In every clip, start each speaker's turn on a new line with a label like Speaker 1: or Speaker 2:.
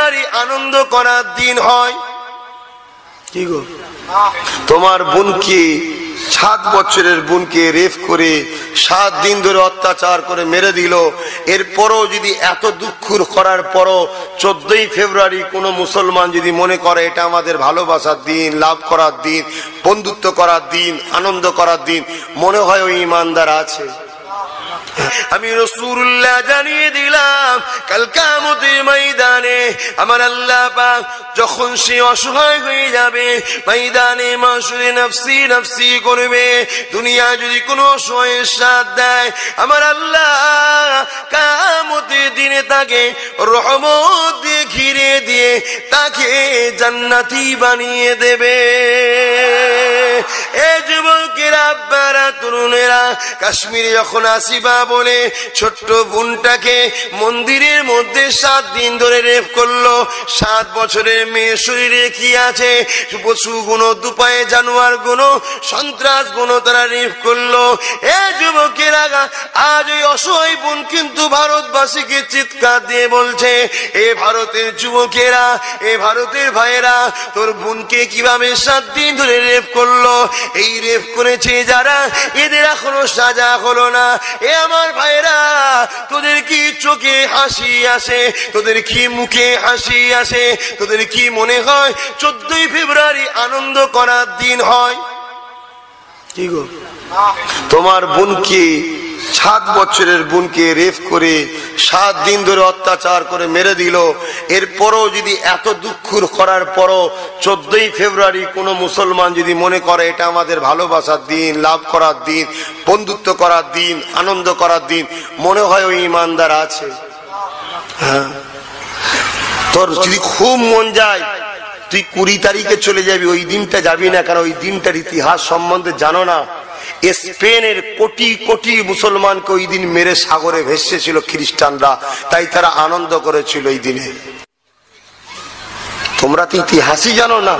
Speaker 1: ফেব্রুয়ারি আনন্দ করার দিন হয়। কি গো, তোমার বোনকে 7 বছরের বোনকে রেপ করে 7 দিন ধরে অত্যাচার করে মেরে দিল, এরপরও যদি এত দুঃখ করার পরও 14ই ফেব্রুয়ারি কোনো মুসলমান যদি মনে করে এটা আমাদের ভালোবাসার দিন, লাভ করার দিন, বন্ধুত্ব করার দিন, আনন্দ করার দিন, মনে হয় ওই ইমানদার আছে? আমি রাসূলুল্লাহ জানিয়ে দিলাম কাল কিয়ামতের ময়দানে আমার আল্লাহ পাক যখন সে অসহায় হয়ে যাবে, ময়দানে মাশরে নফসি নফসি করবে, দুনিয়া যদি কোনো অসহায়ের সাথ দেয় আমার আল্লাহ কিয়ামতের দিনে তাকে রহমত দিয়ে ঘিরে দিয়ে তাকে জান্নাতি বানিয়ে দেবে। এ যুবকেরা, আব্বারা, তরুণেরা, কাশ্মীরে যখন আসিবা বলে ছোট্ট বোনটাকে মন্দিরের মধ্যে 7 দিন ধরে রেপ করলো, 7 বছরের মেয়ে শরীরে কি আছে, পশু গুণ, দুপায়ে জানোয়ার গুণ, সন্ত্রাস গুণ তারা রেপ করলো। এ যুবকেরা, আজ ওই অসহায় বোন কিন্তু ভারতবাসীকে চিৎকার দিয়ে বলছে, এ ভারতের যুবকেরা, এ ভারতের ভাইয়েরা, তোর বোনকে কিভাবে 7 দিন ধরে রেপ করলো। এই রেপ করেছে যারা, এদের এখনো সাজা হলো না। এ আমার ভাইরা, তোদের কি চোখে হাসি আসে, তোদের কি মুখে হাসি আসে, তোদের কি মনে হয় 14ই ফেব্রুয়ারি আনন্দ করার দিন হয়? কি গো, তোমার বোনকে 7 বছরের বোনকে রেপ করে 7 দিন ধরে অত্যাচার করে মেরে দিল, এরপরও যদি এত দুঃখ করার পরও 14ই ফেব্রুয়ারি কোনো মুসলমান যদি মনে করে এটা আমাদের ভালোবাসার দিন, লাভ করার দিন, বন্ধুত্ব করার দিন, আনন্দ করার দিন, মনে হয় ওই ইমানদার আছে? হ্যাঁ, তোর যদি খুব মন যায় তুই 20 তারিখে চলে যাবি, ওই দিনটা যাবি না, কারণ ওই দিনটার ইতিহাস সম্বন্ধে জানো না। স্পেনের কোটি কোটি মুসলমানকে ওই দিন মেরে সাগরে ভেসেছিল খ্রিস্টানরা, তাই তারা আনন্দ করেছিল এই দিনে। তোমরা তো ইতিহাসই জানো না।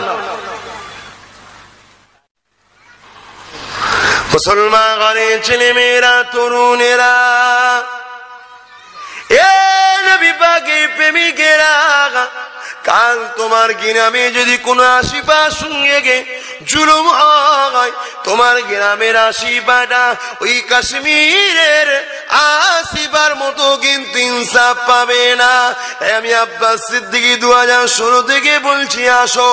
Speaker 1: মুসলমানের ছেলে মেয়েরা, তরুণেরা, এ নবী পাকের প্রেমিকেরা, কাল তোমার গ্রামে যদি কোনো আশিপা সঙ্গে গে জুলুম হয়, তোমার গ্রামের আশিপাটা ওই কাশ্মীরের আশিপার মতো কিন্তু ইনসাফ পাবে না। আমি আব্বাস সিদ্দিকী 2016 থেকে বলছি, আসো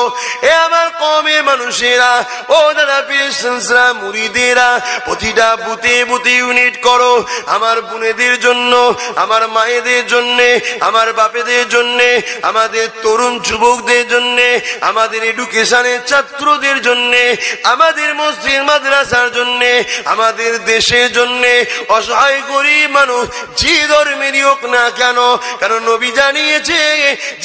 Speaker 1: এ আমার কওমের মানুষেরা, ও দাদা পীর সিলসিলা মুরিদেরা, প্রতিটা বুথে বুথে ইউনিট করো, আমার বোনেদের জন্য, আমার মায়েদের জন্য, আমার বাপেদের জন্য, আমাদের তরুণ যুবকদের জন্য, আমাদের এডুকেশনের ছাত্রদের জন্য, আমাদের মসজিদ মাদ্রাসার জন্য, আমাদের দেশের জন্য, অসহায় গরিব মানুষ যে ধর্মেরই হোক না কেন, কারণ নবী জানিয়েছে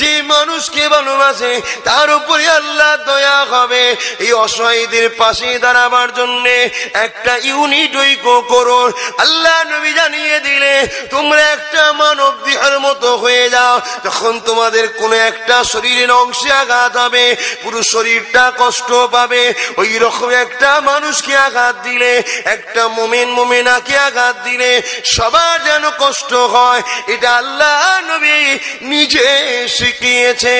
Speaker 1: যে মানুষকে ভালোবাসে তার উপরে আল্লাহ দয়া হবে। এই অসহায়দের পাশে দাঁড়াবার জন্য একটা ইউনিট ঐক্য করো। আল্লাহ নবী জানিয়ে দিলে তোমরা একটা মানব দেহের মতো হয়ে যাও, যখন তোমাদের কোনো একটা শরীরের অংশে আঘাত হবে পুরো শরীরটা কষ্ট পাবে। ওই রকম একটা মানুষকে আঘাত দিলে, একটা মুমিন মুমিনাকে আঘাত দিলে সবার যেন কষ্ট হয়, এটা আল্লাহ নবী নিজে শিখিয়েছে।